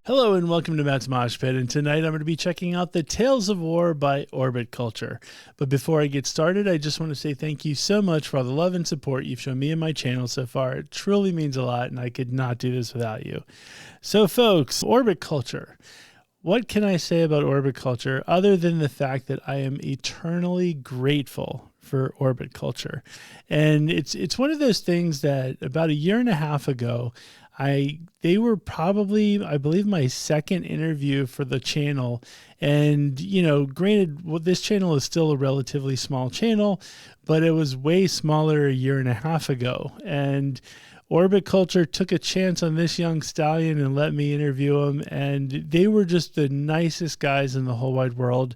Hello and welcome to Matt's Mosh Pit, and tonight I'm going to be checking out the Tales of War by Orbit Culture. But before I get started, I just want to say thank you so much for all the love and support you've shown me and my channel so far. It truly means a lot, and I could not do this without you. So folks, Orbit Culture. What can I say about Orbit Culture other than the fact that I am eternally grateful for Orbit Culture? And it's one of those things that about a year and a half ago, they were probably, I believe, my second interview for the channel. And, you know, granted, this channel is still a relatively small channel, but it was way smaller a year and a half ago. And Orbit Culture took a chance on this young stallion and let me interview him. And they were just the nicest guys in the whole wide world,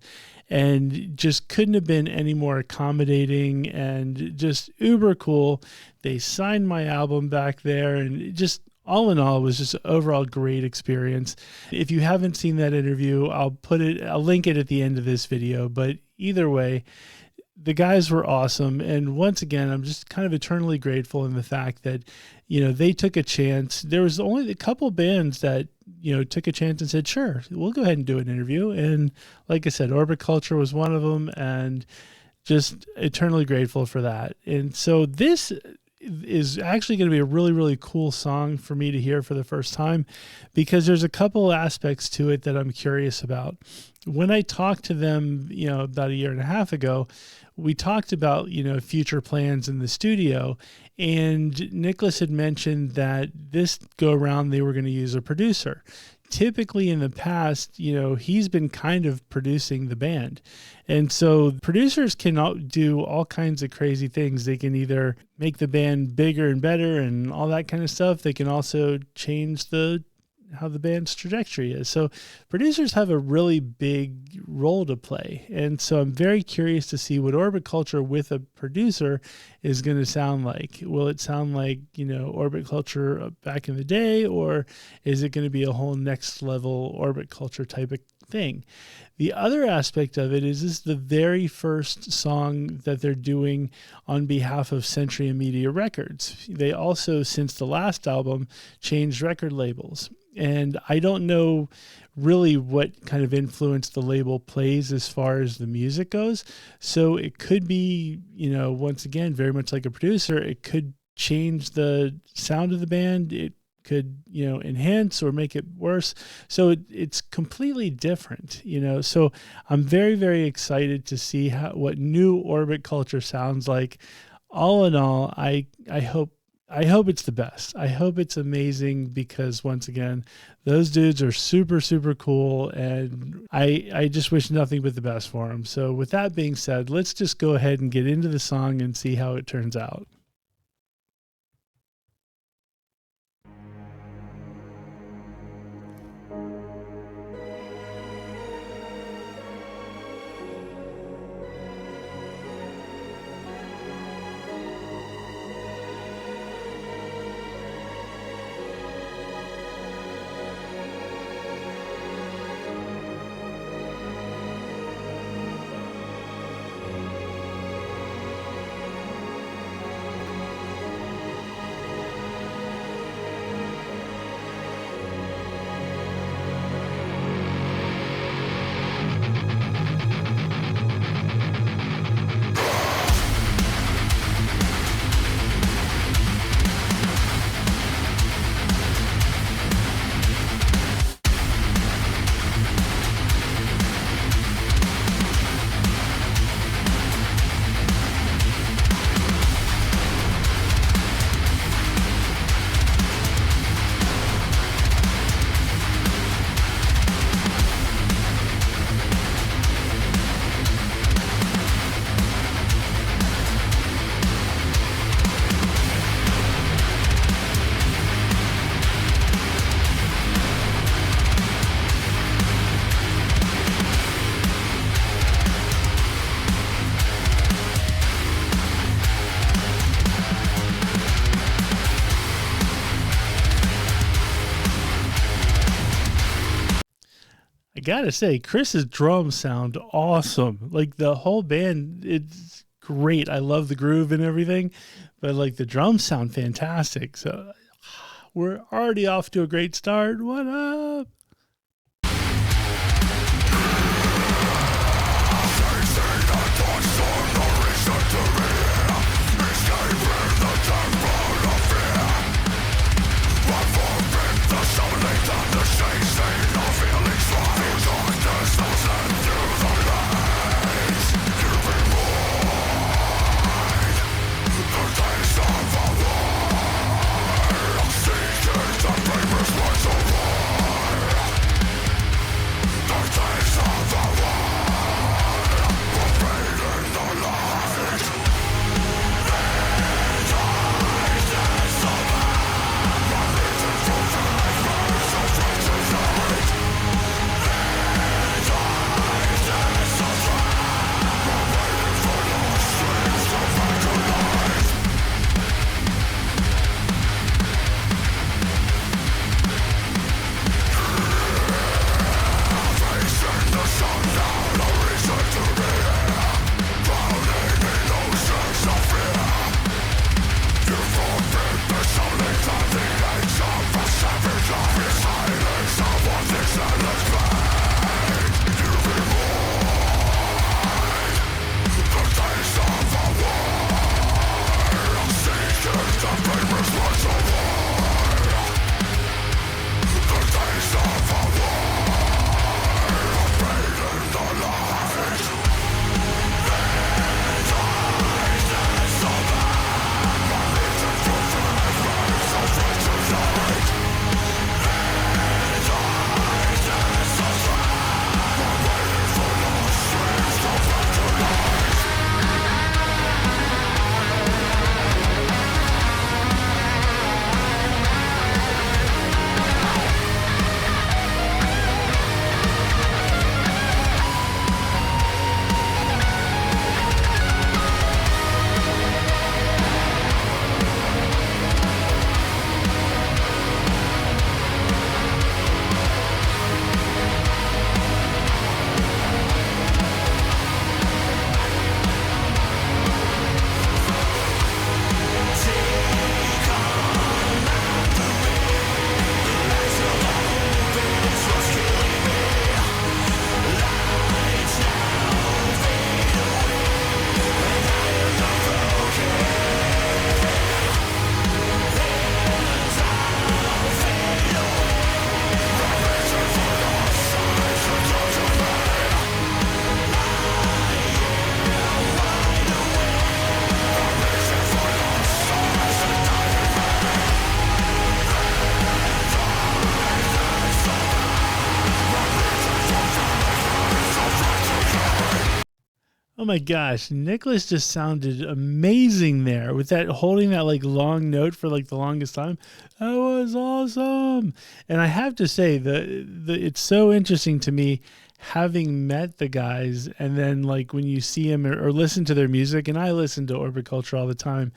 and just couldn't have been any more accommodating and just uber cool. They signed my album back there, and just all in all, it was just an overall great experience. If you haven't seen that interview, I'll link it at the end of this video. But either way, the guys were awesome. And once again, I'm just kind of eternally grateful in the fact that, you know, they took a chance. There was only a couple bands that, you know, took a chance and said, sure, we'll go ahead and do an interview. And like I said, Orbit Culture was one of them, and just eternally grateful for that. And so this is actually going to be a really, really cool song for me to hear for the first time, because there's a couple aspects to it that I'm curious about. When I talked to them, you know, about a year and a half ago, we talked about, you know, future plans in the studio, and Nicholas had mentioned that this go around they were going to use a producer. Typically in the past, you know, he's been kind of producing the band. And so producers can do all kinds of crazy things. They can either make the band bigger and better and all that kind of stuff. They can also change how the band's trajectory is. So producers have a really big role to play. And so I'm very curious to see what Orbit Culture with a producer is going to sound like. Will it sound like, you know, Orbit Culture back in the day, or is it going to be a whole next level Orbit Culture type of thing? The other aspect of it is this is the very first song that they're doing on behalf of Century and Media Records. They also, since the last album, changed record labels. And I don't know really what kind of influence the label plays as far as the music goes. So it could be, you know, once again, very much like a producer, it could change the sound of the band. It could, you know, enhance or make it worse. So it's completely different, you know. So I'm very, very excited to see what new Orbit Culture sounds like. All in all, I hope it's the best. I hope it's amazing, because once again, those dudes are super, super cool, and I just wish nothing but the best for them. So with that being said, let's just go ahead and get into the song and see how it turns out. I gotta say, Chris's drums sound awesome. Like the whole band, it's great. I love the groove and everything, but like the drums sound fantastic. So we're already off to a great start. What up? Oh my gosh, Nicholas just sounded amazing there with that holding that like long note for like the longest time. That was awesome. And I have to say the it's so interesting to me having met the guys and then like when you see them or listen to their music, and I listen to Orbit Culture all the time,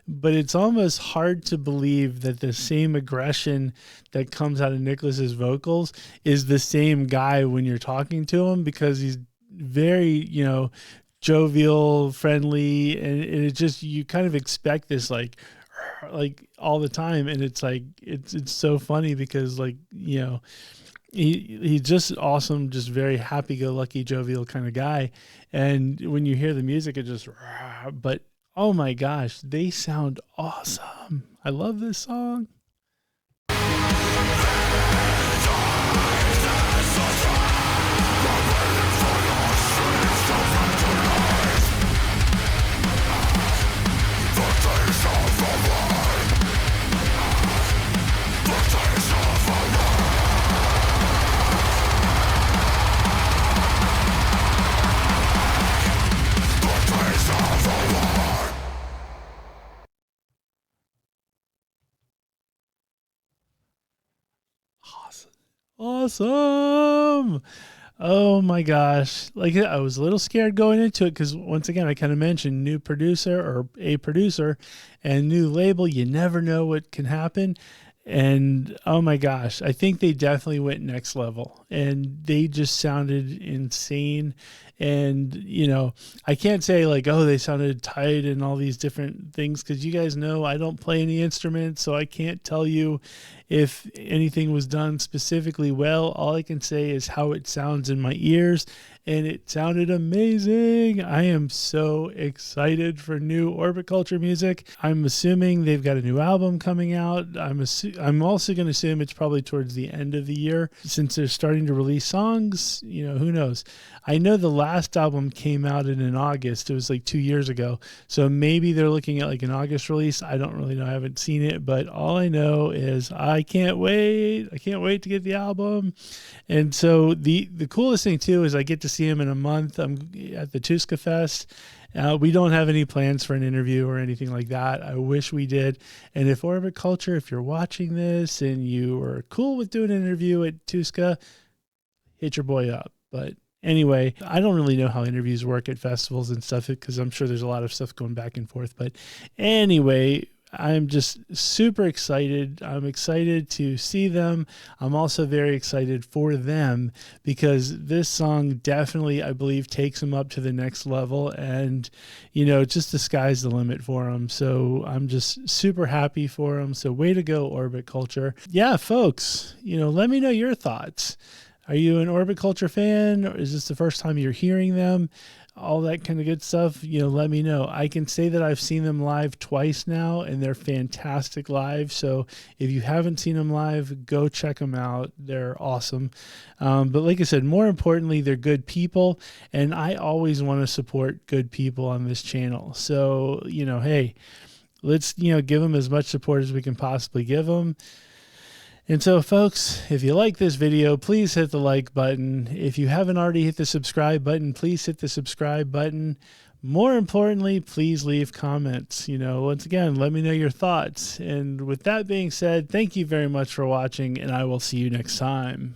but it's almost hard to believe that the same aggression that comes out of Nicholas's vocals is the same guy when you're talking to him, because he's very, jovial, friendly, and it just, you kind of expect this like all the time, and it's like it's so funny because like he's just awesome, just very happy-go-lucky, jovial kind of guy, and when you hear the music, it just but oh my gosh, they sound awesome. I love this song. Awesome. Oh my gosh. Like, I was a little scared going into it because once again, I kind of mentioned new producer or a producer and new label. You never know what can happen. And oh my gosh, I think they definitely went next level, and they just sounded insane. And, I can't say like, oh, they sounded tight and all these different things, because you guys know I don't play any instruments, so I can't tell you if anything was done specifically well. All I can say is how it sounds in my ears, and it sounded amazing. I am so excited for new Orbit Culture music. I'm assuming they've got a new album coming out. I'm also going to assume it's probably towards the end of the year, since they're starting to release songs. Who knows? I know the last album came out in August. It was like 2 years ago. So maybe they're looking at like an August release. I don't really know. I haven't seen it, but all I know is I can't wait. I can't wait to get the album. And so the coolest thing too is I get to see him in a month. I'm at the Tuska Fest. We don't have any plans for an interview or anything like that. I wish we did. And if Orbit Culture, if you're watching this and you are cool with doing an interview at Tuska, hit your boy up. But anyway, I don't really know how interviews work at festivals and stuff, because I'm sure there's a lot of stuff going back and forth. But anyway, I'm just super excited. I'm excited to see them. I'm also very excited for them, because this song definitely, I believe, takes them up to the next level, and just the sky's the limit for them. So I'm just super happy for them. So way to go, Orbit Culture. Yeah, folks, let me know your thoughts. Are you an Orbit Culture fan, or is this the first time you're hearing them? All that kind of good stuff, let me know. I can say that I've seen them live twice now, and they're fantastic live. So if you haven't seen them live, go check them out. They're awesome. But like I said, more importantly, they're good people, and I always want to support good people on this channel. So, hey, let's, give them as much support as we can possibly give them. And so, folks, if you like this video, please hit the like button. If you haven't already hit the subscribe button, please hit the subscribe button. More importantly, please leave comments. Once again, let me know your thoughts. And with that being said, thank you very much for watching, and I will see you next time.